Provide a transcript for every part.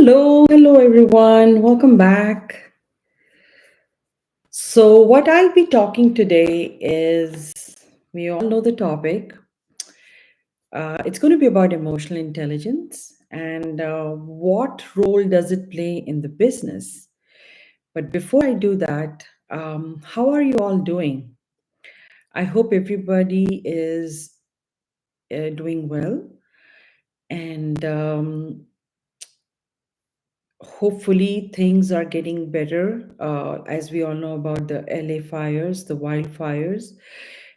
Hello everyone. Welcome back. So, what I'll be talking today is we all know the topic. It's going to be about emotional intelligence and what role does it play in the business. But before I do that, how are you all doing? I hope everybody is doing well and hopefully things are getting better as we all know about the LA fires, the wildfires.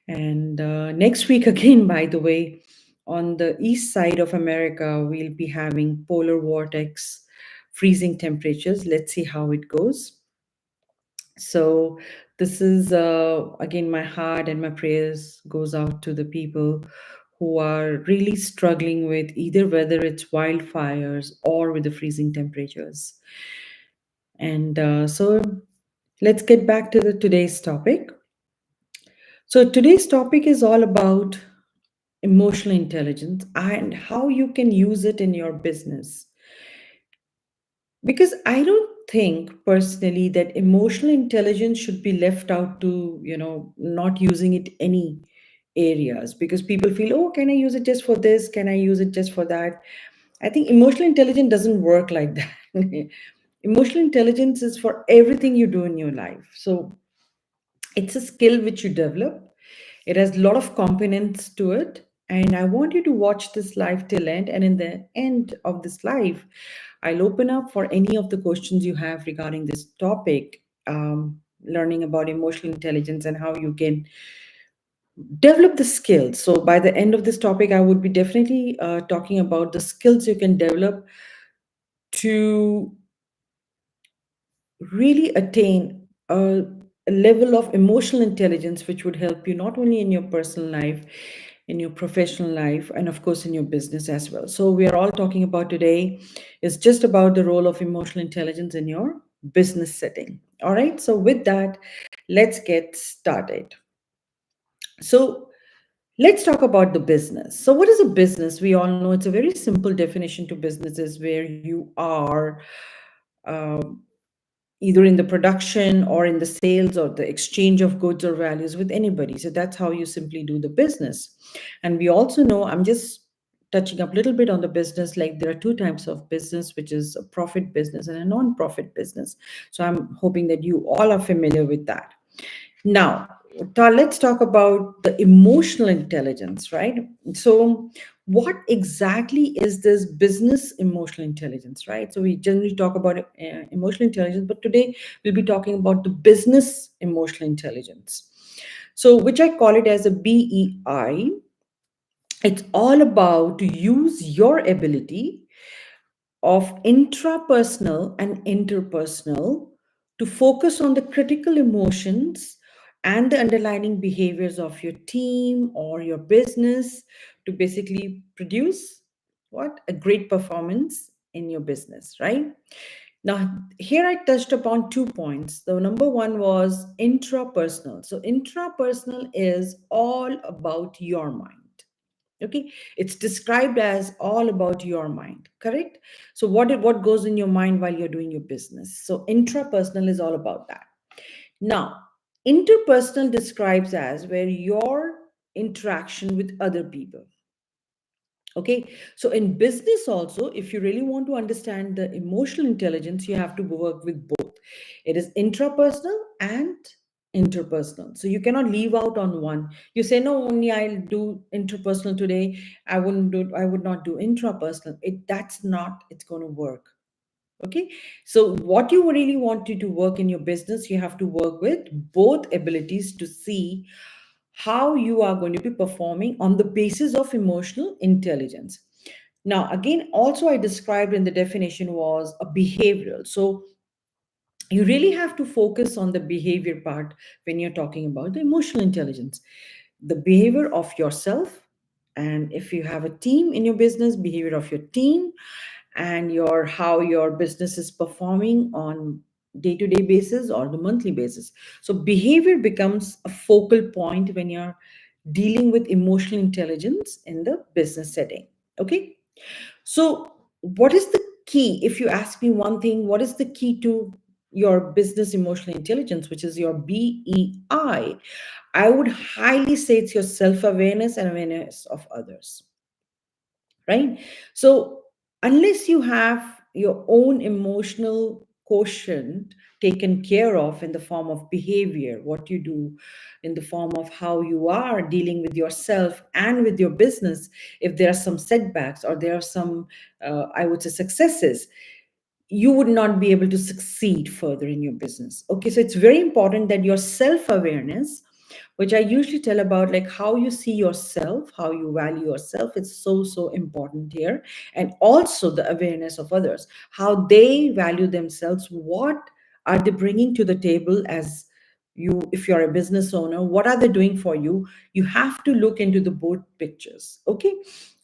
And next week again, by the way, on the east side of America we'll be having polar vortex freezing temperatures. Let's see how it goes. So this is again, my heart and my prayers goes out to the people who are really struggling with either whether it's wildfires or with the freezing temperatures. And so let's get back to the today's topic. So today's topic is all about emotional intelligence and how you can use it in your business. Because I don't think personally that emotional intelligence should be left out to, not using it any areas, because people feel, oh, can I use it just for this? Can I use it just for that? I think emotional intelligence doesn't work like that. Emotional intelligence is for everything you do in your life. So it's a skill which you develop. It has a lot of components to it. And I want you to watch this live till end. And in the end of this live, I'll open up for any of the questions you have regarding this topic, learning about emotional intelligence and how you can develop the skills. So by the end of this topic, I would be definitely talking about the skills you can develop to really attain a level of emotional intelligence which would help you not only in your personal life, in your professional life, and of course in your business as well. So we are all talking about today is just about the role of emotional intelligence in your business setting. All right, so with that, let's get started. So let's talk about the business. So what is a business? We all know it's a very simple definition to businesses where you are um, either in the production or in the sales or the exchange of goods or values with anybody. So that's how you simply do the business. And we also know, I'm just touching up a little bit on the business, like there are two types of business, which is a profit business and a non-profit business. So I'm hoping that you all are familiar with that. Now, let's talk about the emotional intelligence, right? So, what exactly is this business emotional intelligence, right? So, we generally talk about emotional intelligence, but today we'll be talking about the business emotional intelligence. So, which I call it as a BEI. It's all about to use your ability of intrapersonal and interpersonal to focus on the critical emotions and the underlying behaviors of your team or your business to basically produce what a great performance in your business, right? Now here I touched upon 2 points. The number one was intrapersonal. So intrapersonal is all about your mind. Okay, it's described as all about your mind, correct? So what goes in your mind while you're doing your business? So intrapersonal is all about that. Now interpersonal describes as where your interaction with other people. Okay, so in business also, if you really want to understand the emotional intelligence, you have to work with both. It is intrapersonal and interpersonal. So you cannot leave out on one. You say, no, only I'll do interpersonal today. I would not do intrapersonal. That's not, it's going to work. Okay, so what you really want to work in your business, you have to work with both abilities to see how you are going to be performing on the basis of emotional intelligence. Now again, also I described in the definition was a behavioral. So you really have to focus on the behavior part when you're talking about the emotional intelligence, the behavior of yourself, and if you have a team in your business, behavior of your team, and your how your business is performing on day-to-day basis or the monthly basis. So behavior becomes a focal point when you're dealing with emotional intelligence in the business setting. Okay, so what is the key? If you ask me one thing, what is the key to your business emotional intelligence, which is your BEI would highly say it's your self awareness and awareness of others, right? So, unless you have your own emotional quotient taken care of in the form of behavior, what you do, in the form of how you are dealing with yourself and with your business, if there are some setbacks or there are some, I would say, successes, you would not be able to succeed further in your business. Okay, so it's very important that your self awareness, which I usually tell about, like how you see yourself, how you value yourself, it's so, so important here. And also the awareness of others, how they value themselves, what are they bringing to the table as you, if you're a business owner, what are they doing for you? You have to look into the both pictures. Okay,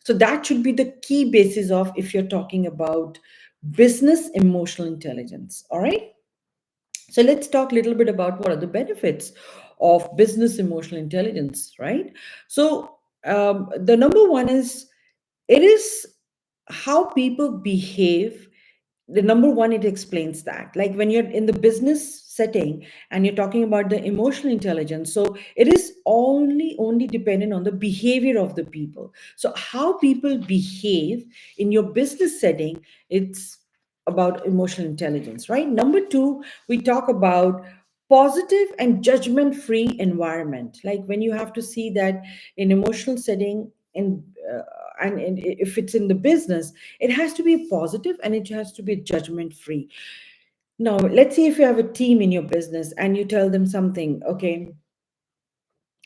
so that should be the key basis of if you're talking about business emotional intelligence. All right, so let's talk a little bit about what are the benefits of business emotional intelligence, right? So the number one is, it is how people behave. The number one, it explains that, like when you're in the business setting and you're talking about the emotional intelligence, so it is only dependent on the behavior of the people. So how people behave in your business setting, it's about emotional intelligence, right? Number two, we talk about positive and judgment free environment, like when you have to see that in emotional setting, in and if it's in the business, it has to be positive and it has to be judgment free. Now, let's say if you have a team in your business and you tell them something, okay,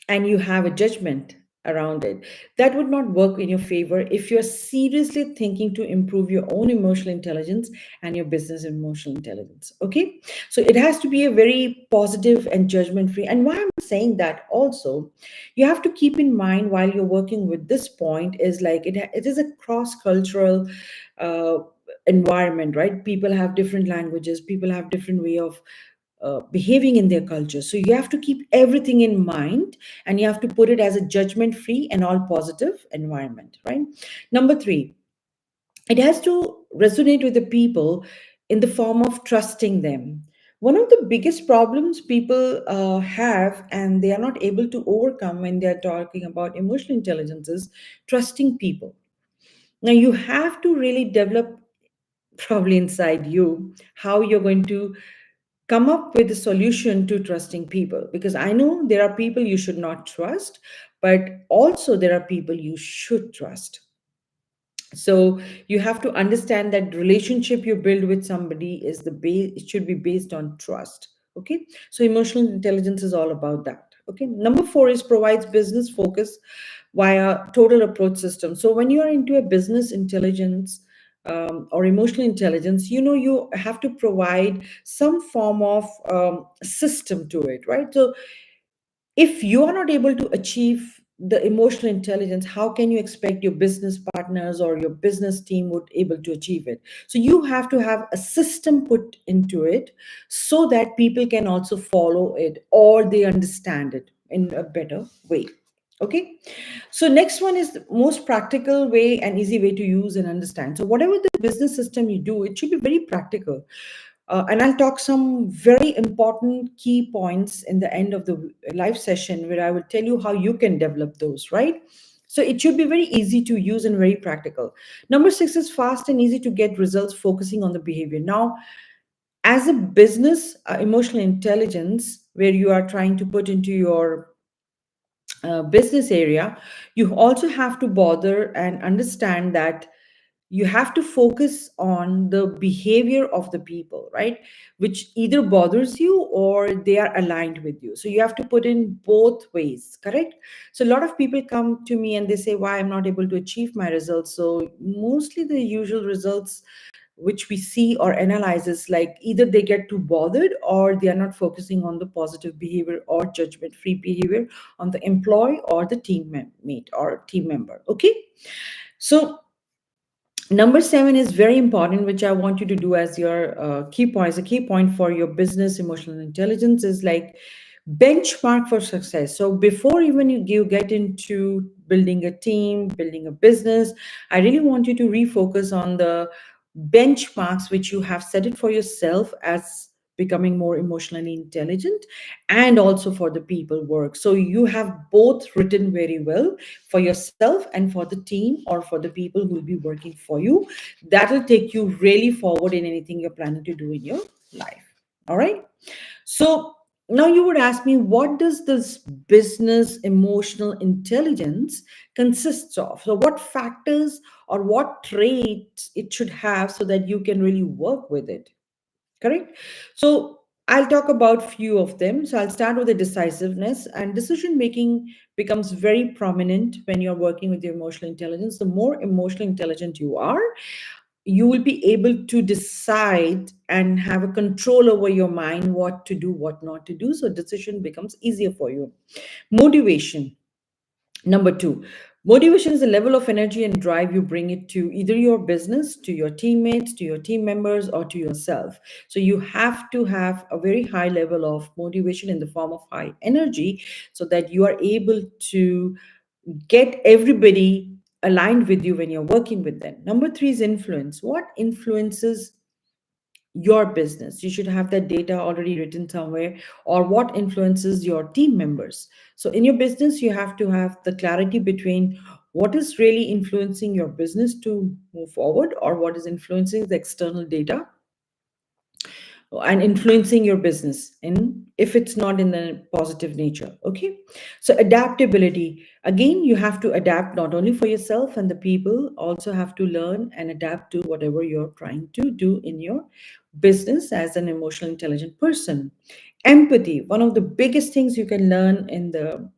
and you have a judgment around it, that would not work in your favor if you're seriously thinking to improve your own emotional intelligence and your business emotional intelligence. Okay, so it has to be a very positive and judgment free. And why I'm saying that also, you have to keep in mind while you're working with this point is like it is a cross cultural uh, environment, right? People have different languages, people have different way of behaving in their culture. So you have to keep everything in mind and you have to put it as a judgment free and all positive environment, right? Number three, it has to resonate with the people in the form of trusting them. One of the biggest problems people have and they are not able to overcome when they are talking about emotional intelligence is trusting people. Now, you have to really develop probably inside you how you're going to come up with a solution to trusting people, because I know there are people you should not trust, but also there are people you should trust. So you have to understand that relationship you build with somebody is the base, it should be based on trust. Okay, so emotional intelligence is all about that. Okay, number four is provides business focus via total approach system. So when you are into a business intelligence or emotional intelligence, you know, you have to provide some form of system to it, right? So if you are not able to achieve the emotional intelligence, how can you expect your business partners or your business team would able to achieve it? So you have to have a system put into it so that people can also follow it or they understand it in a better way. Okay, so next one is the most practical way and easy way to use and understand. So whatever the business system you do, it should be very practical. And I'll talk some very important key points in the end of the live session where I will tell you how you can develop those, right? So it should be very easy to use and very practical. Number six is fast and easy to get results, focusing on the behavior. Now, as a business, emotional intelligence, where you are trying to put into your business area, you also have to bother and understand that you have to focus on the behavior of the people, right? Which either bothers you or they are aligned with you. So you have to put in both ways, correct? So a lot of people come to me and they say, why I'm not able to achieve my results? So mostly the usual results which we see or analyze is like either they get too bothered or they are not focusing on the positive behavior or judgment free behavior on the employee or the mate or team member. Okay, so number seven is very important, which I want you to do as your key point. As a key point for your business emotional intelligence is like benchmark for success. So before even you get into building a team, building a business, I really want you to refocus on the benchmarks which you have set it for yourself as becoming more emotionally intelligent, and also for the people work. So you have both written very well for yourself and for the team or for the people who will be working for you. That will take you really forward in anything you're planning to do in your life. All right. So now you would ask me, what does this business emotional intelligence consists of? So what factors or what traits it should have so that you can really work with it? Correct? So I'll talk about few of them. So I'll start with the decisiveness, and decision making becomes very prominent when you're working with your emotional intelligence. The more emotionally intelligent you are, you will be able to decide and have a control over your mind, what to do, what not to do. So decision becomes easier for you. Motivation. Number two, motivation is the level of energy and drive you bring it to either your business, to your teammates, to your team members, or to yourself. So you have to have a very high level of motivation in the form of high energy so that you are able to get everybody aligned with you when you're working with them. Number three is influence. What influences your business? You should have that data already written somewhere. Or what influences your team members? So in your business you have to have the clarity between what is really influencing your business to move forward, or what is influencing the external data and influencing your business, and if it's not in the positive nature. Okay. So adaptability, again, you have to adapt not only for yourself, and the people also have to learn and adapt to whatever you're trying to do in your business as an emotional intelligent person. Empathy, one of the biggest things you can learn in the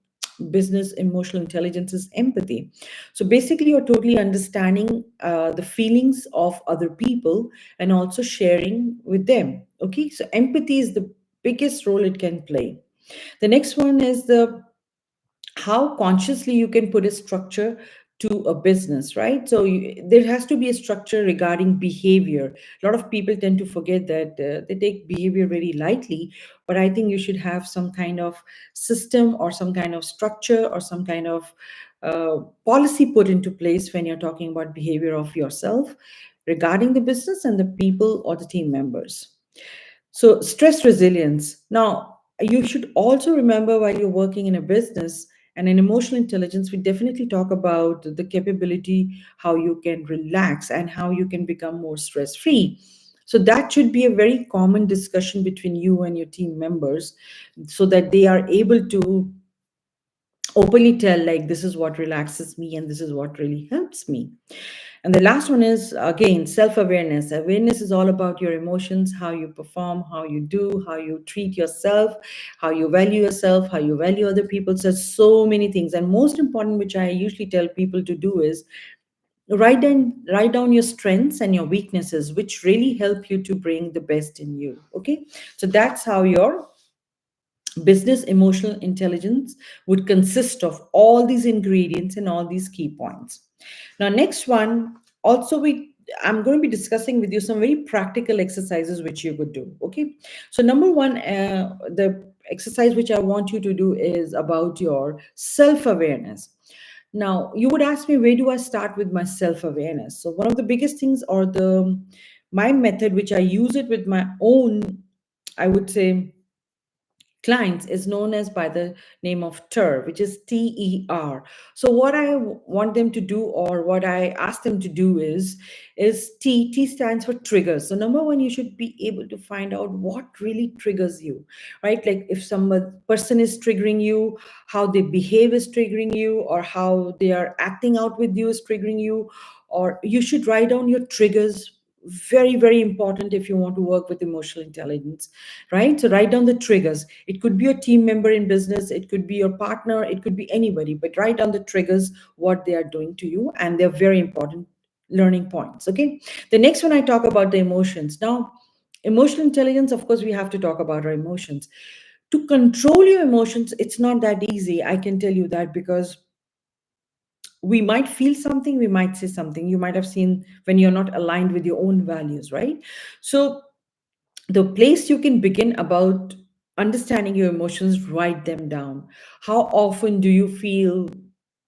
business emotional intelligence is empathy. So basically you're totally understanding the feelings of other people and also sharing with them. Okay, so empathy is the biggest role it can play. The next one is the how consciously you can put a structure to a business, right? So there has to be a structure regarding behavior. A lot of people tend to forget that they take behavior very lightly, but I think you should have some kind of system or some kind of structure or some kind of policy put into place when you're talking about behavior of yourself regarding the business and the people or the team members. So, stress resilience. Now, you should also remember while you're working in a business and in emotional intelligence, we definitely talk about the capability, how you can relax and how you can become more stress free. So, that should be a very common discussion between you and your team members so that they are able to openly tell, like, this is what relaxes me and this is what really helps me. And the last one is again self awareness. Awareness is all about your emotions, how you perform, how you do, how you treat yourself, how you value yourself, how you value other people. So, so many things. And most important, which I usually tell people to do, is write down your strengths and your weaknesses, which really help you to bring the best in you. Okay, so that's how your business emotional intelligence would consist of all these ingredients and all these key points. Now, next one, also I'm going to be discussing with you some very practical exercises which you could do. Okay, so number one, the exercise which I want you to do is about your self awareness. Now, you would ask me, where do I start with my self awareness? So one of the biggest things, or the my method which I use it with my own, I would say, clients, is known as by the name of TER, which is TER. So what I want them to do, or what I ask them to do, is T stands for triggers. So number one, you should be able to find out what really triggers you, right? Like if some person is triggering you, how they behave is triggering you, or how they are acting out with you is triggering you, or you should write down your triggers. Very, very important if you want to work with emotional intelligence, right? So write down the triggers. It could be a team member in business, it could be your partner, it could be anybody, but write down the triggers, what they are doing to you, and they're very important learning points. Okay. The next one, I talk about the emotions. Now, emotional intelligence, of course, we have to talk about our emotions. To control your emotions, it's not that easy. I can tell you that, because we might feel something, we might say something. You might have seen when you're not aligned with your own values, right? So the place you can begin about understanding your emotions, write them down. How often do you feel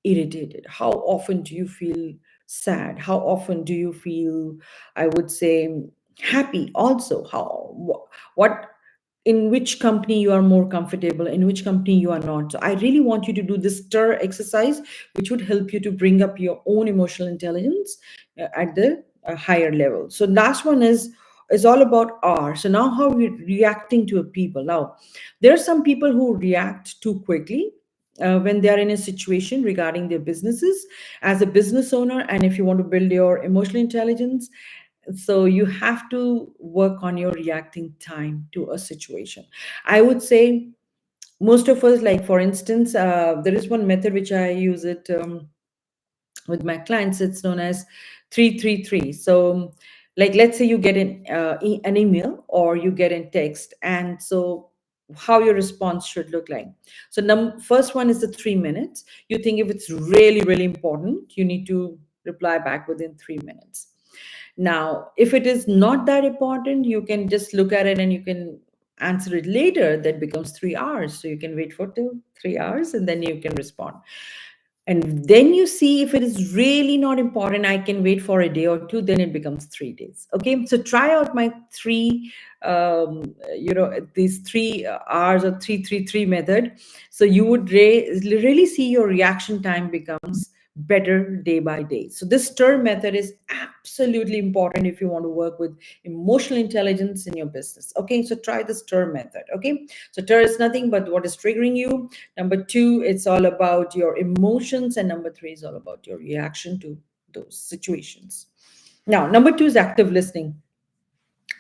irritated? How often do you feel sad? How often do you feel, I would say, happy also? What, in which company you are more comfortable, in which company you are not? So I really want you to do this stir exercise, which would help you to bring up your own emotional intelligence at the higher level. So last one is all about R. So now how we're reacting to a people. Now, there are some people who react too quickly when they are in a situation regarding their businesses as a business owner. And if you want to build your emotional intelligence, so you have to work on your reacting time to a situation. I would say most of us, like for instance, there is one method which I use it with my clients. It's known as 333. So like let's say you get an email or you get a text, and so how your response should look like. So first one is the 3 minutes. You think if it's really really important, you need to reply back within 3 minutes. Now if it is not that important, you can just look at it and you can answer it later. That becomes 3 hours, so you can wait for till 3 hours and then you can respond. And then you see if it is really not important, I can wait for a day or two, then it becomes 3 days. Okay, so try out my three these 3 hours or 333 method. So you would really see your reaction time becomes better day by day. So this stir method is absolutely important if you want to work with emotional intelligence in your business. Okay, so try the stir method. Okay, so stir is nothing but what is triggering you. Number two, it's all about your emotions. And number three is all about your reaction to those situations. Now, number two is active listening.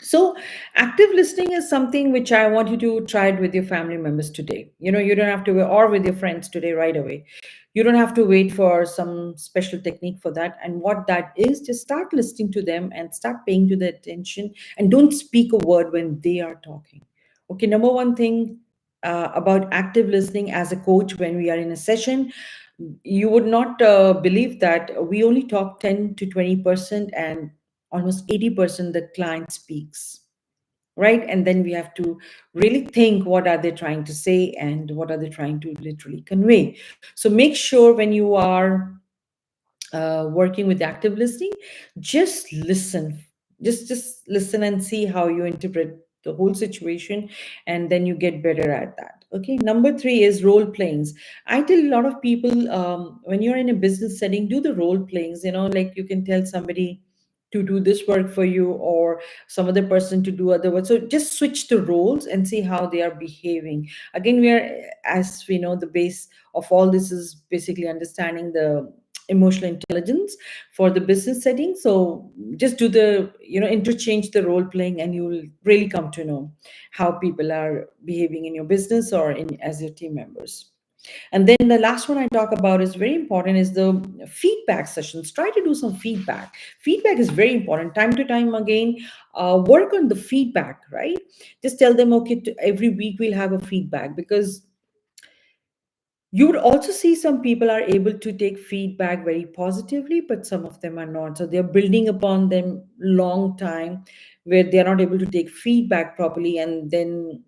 So, active listening is something which I want you to try it with your family members today. You don't have to, or with your friends today, right away. You don't have to wait for some special technique for that. And what that is, just start listening to them and start paying to their attention, and don't speak a word when they are talking. Okay, number one thing about active listening as a coach when we are in a session, you would not believe that we only talk 10 to 20%, and almost 80% the client speaks, right? And then we have to really think what are they trying to say and what are they trying to literally convey. So make sure when you are working with active listening, just listen. Just listen and see how you interpret the whole situation, and then you get better at that. Okay, number three is role playings. I tell a lot of people, when you're in a business setting, do the role playings. Like you can tell somebody to do this work for you, or some other person to do other work. So just switch the roles and see how they are behaving. Again, we are, as we know, the base of all this is basically understanding the emotional intelligence for the business setting. So just do the interchange the role playing, and you will really come to know how people are behaving in your business or in as your team members. And then the last one I talk about is very important, is the feedback sessions. Try to do some feedback. Feedback is very important. Time to time again, work on the feedback, right? Just tell them, okay, every week we'll have a feedback, because you would also see some people are able to take feedback very positively, but some of them are not. So they're building upon them long time, where they're not able to take feedback properly, and then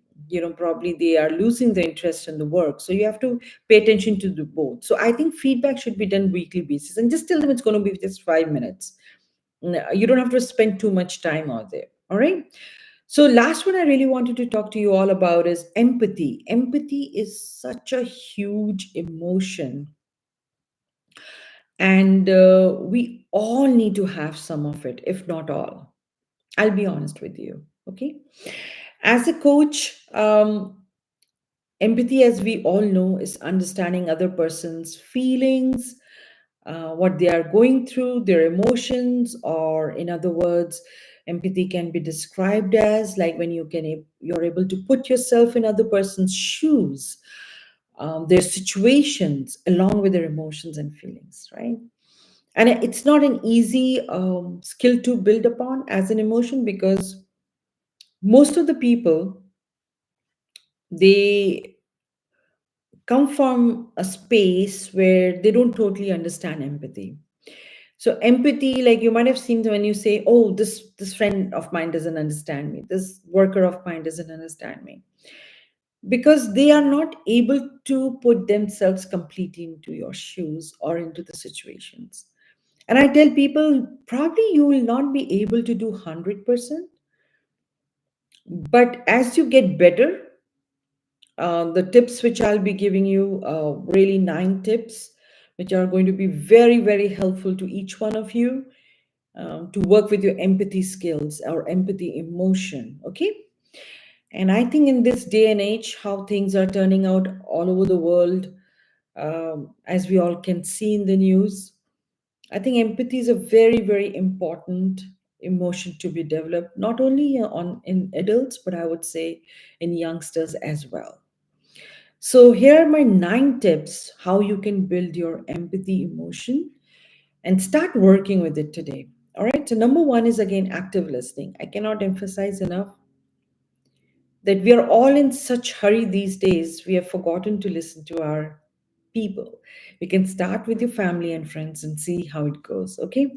probably they are losing the interest in the work. So you have to pay attention to the both. So I think feedback should be done weekly basis, and just tell them it's going to be just 5 minutes. You don't have to spend too much time out there. All right. So, last one I really wanted to talk to you all about is empathy. Empathy is such a huge emotion, and we all need to have some of it, if not all. I'll be honest with you. Okay. As a coach, empathy, as we all know, is understanding other person's feelings, what they are going through, their emotions, or in other words, empathy can be described as like when you're able to put yourself in other person's shoes, their situations, along with their emotions and feelings, right? And it's not an easy skill to build upon as an emotion, because most of the people, they come from a space where they don't totally understand empathy. So empathy, like you might have seen when you say, "Oh, this friend of mine doesn't understand me. This worker of mine doesn't understand me," because they are not able to put themselves completely into your shoes or into the situations. And I tell people, probably you will not be able to do 100%, but as you get better, the tips which I'll be giving you, really 9 tips, which are going to be very, very helpful to each one of you, to work with your empathy skills or empathy emotion. Okay. And I think in this day and age, how things are turning out all over the world, as we all can see in the news, I think empathy is a very, very important emotion to be developed, not only on in adults, but I would say in youngsters as well. So here are my 9 tips how you can build your empathy emotion and start working with it today. All right. So number one is again active listening. I cannot emphasize enough that we are all in such hurry these days. We have forgotten to listen to our people. We can start with your family and friends and see how it goes. Okay.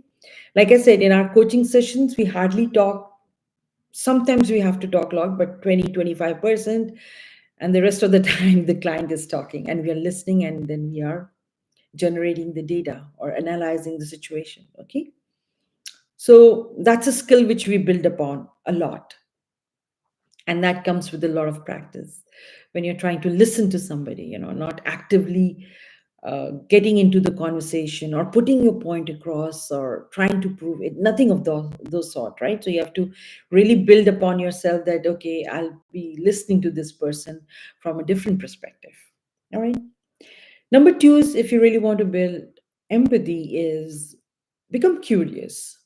Like I said, in our coaching sessions, we hardly talk. Sometimes we have to talk a lot, but 20-25%. And the rest of the time, the client is talking and we are listening, and then we are generating the data or analyzing the situation. Okay. So that's a skill which we build upon a lot. And that comes with a lot of practice when you're trying to listen to somebody, not actively getting into the conversation or putting your point across or trying to prove it, nothing of those sort, right? So you have to really build upon yourself that, okay, I'll be listening to this person from a different perspective. All right. Number two is, if you really want to build empathy, is become curious.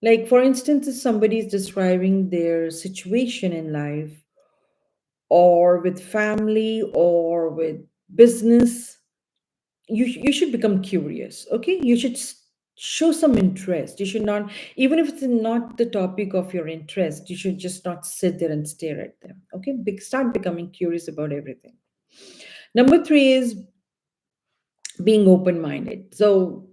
Like, for instance, if somebody is describing their situation in life or with family or with business, you should become curious. Okay. You should show some interest. You should not, even if it's not the topic of your interest, you should just not sit there and stare at them. Okay. Start becoming curious about everything. Number three is being open minded. So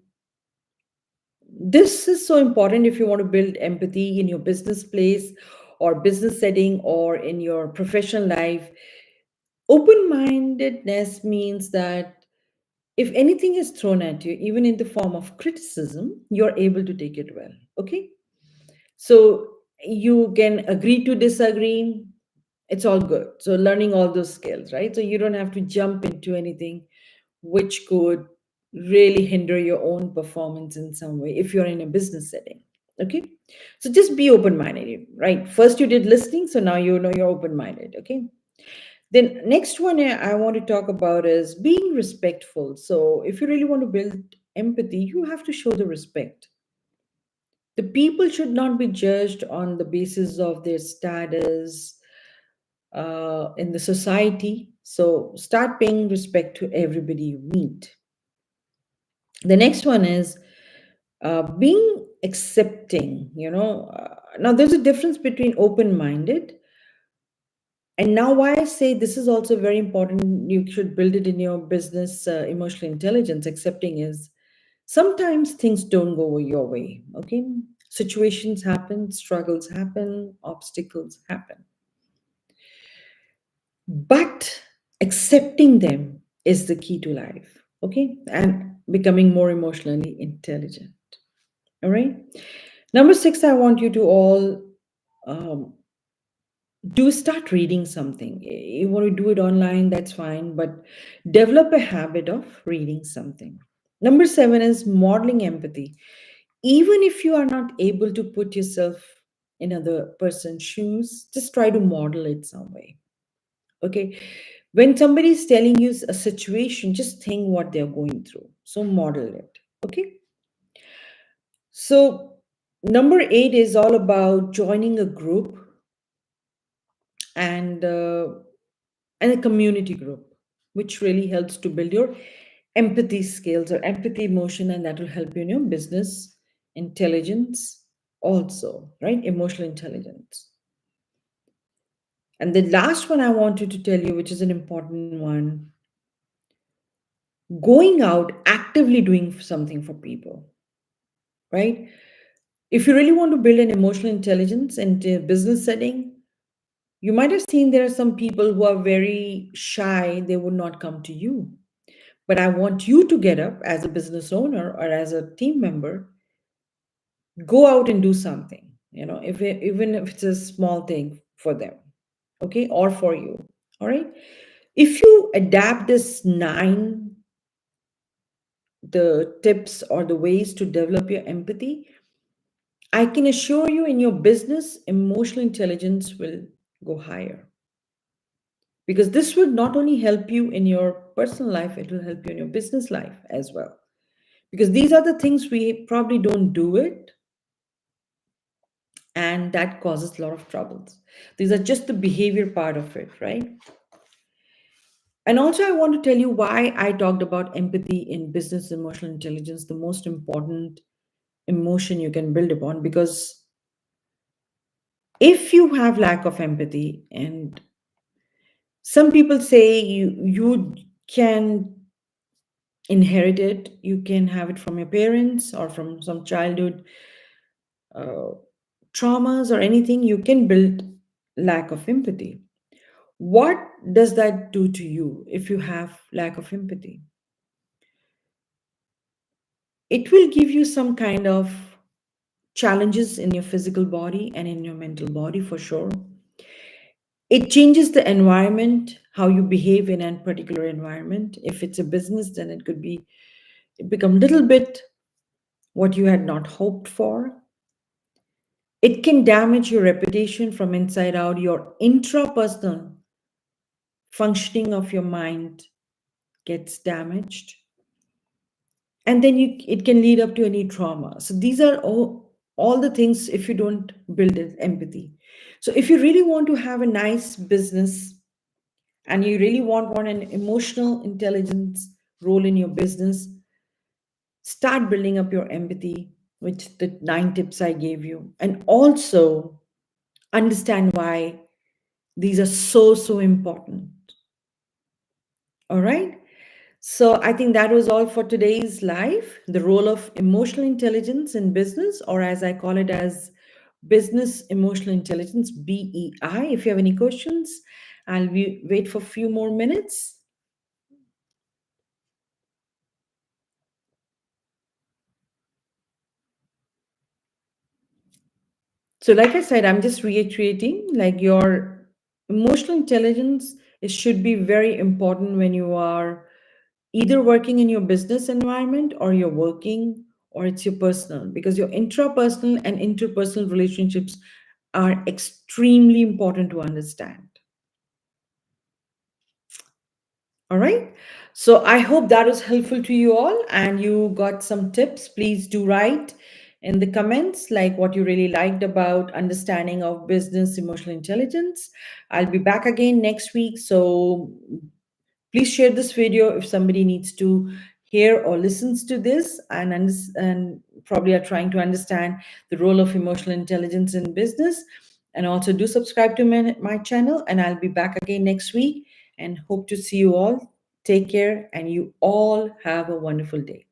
this is so important if you want to build empathy in your business place or business setting or in your professional life. Open mindedness means that if anything is thrown at you, even in the form of criticism, you're able to take it well. Okay. So you can agree to disagree. It's all good. So learning all those skills, right? So you don't have to jump into anything which could really hinder your own performance in some way if you're in a business setting. Okay. So just be open minded, right? First you did listening, so now you know you're open minded. Okay. Then next one I want to talk about is being respectful. So if you really want to build empathy, you have to show the respect. The people should not be judged on the basis of their status in the society. So start paying respect to everybody you meet. The next one is being accepting. Now there's a difference between open minded. And now, why I say this is also very important, you should build it in your business, emotional intelligence. Accepting is sometimes things don't go your way. Okay. Situations happen, struggles happen, obstacles happen. But accepting them is the key to life. Okay. And becoming more emotionally intelligent. All right. Number six, I want you to all um, do start reading something. You want to do it online, that's fine, but develop a habit of reading something. Number seven is modeling empathy. Even if you are not able to put yourself in other person's shoes, just try to model it some way. Okay. When somebody is telling you a situation, just think what they're going through. So model it. Okay. So number eight is all about joining a group and and a community group, which really helps to build your empathy skills or empathy emotion, and that will help you in your business intelligence also, right? Emotional intelligence. And the last one I wanted to tell you, which is an important one, going out actively doing something for people, right? If you really want to build an emotional intelligence in a business setting, you might have seen there are some people who are very shy, they would not come to you. But I want you to get up as a business owner or as a team member, go out and do something, even if it's a small thing for them, okay, or for you. All right. If you adapt this nine, the tips or the ways to develop your empathy, I can assure you in your business, emotional intelligence will go higher. Because this would not only help you in your personal life, it will help you in your business life as well. Because these are the things we probably don't do it, and that causes a lot of troubles. These are just the behavior part of it, right? And also, I want to tell you why I talked about empathy in business emotional intelligence, the most important emotion you can build upon. Because if you have lack of empathy, and some people say you can inherit it, you can have it from your parents or from some childhood uh, traumas or anything, you can build lack of empathy. What does that do to you if you have lack of empathy? It will give you some kind of challenges in your physical body and in your mental body for sure. It changes the environment, how you behave in a particular environment. If it's a business, then it become a little bit what you had not hoped for. It can damage your reputation from inside out. Your intrapersonal functioning of your mind gets damaged, and then it can lead up to any trauma. So these are all the things if you don't build empathy. So if you really want to have a nice business, and you really want an emotional intelligence role in your business, start building up your empathy with the nine tips I gave you, and also understand why these are so important. All right. So I think that was all for today's live. The role of emotional intelligence in business, or as I call it, as business emotional intelligence, BEI. If you have any questions, wait for a few more minutes. So, like I said, I'm just reiterating, like your emotional intelligence, it should be very important when you are either working in your business environment, or you're working, or it's your personal, because your intrapersonal and interpersonal relationships are extremely important to understand. All right. So I hope that was helpful to you all and you got some tips. Please do write in the comments like what you really liked about understanding of business emotional intelligence. I'll be back again next week. So please share this video if somebody needs to hear or listens to this, and probably are trying to understand the role of emotional intelligence in business. And also do subscribe to my channel, and I'll be back again next week and hope to see you all. Take care, and you all have a wonderful day.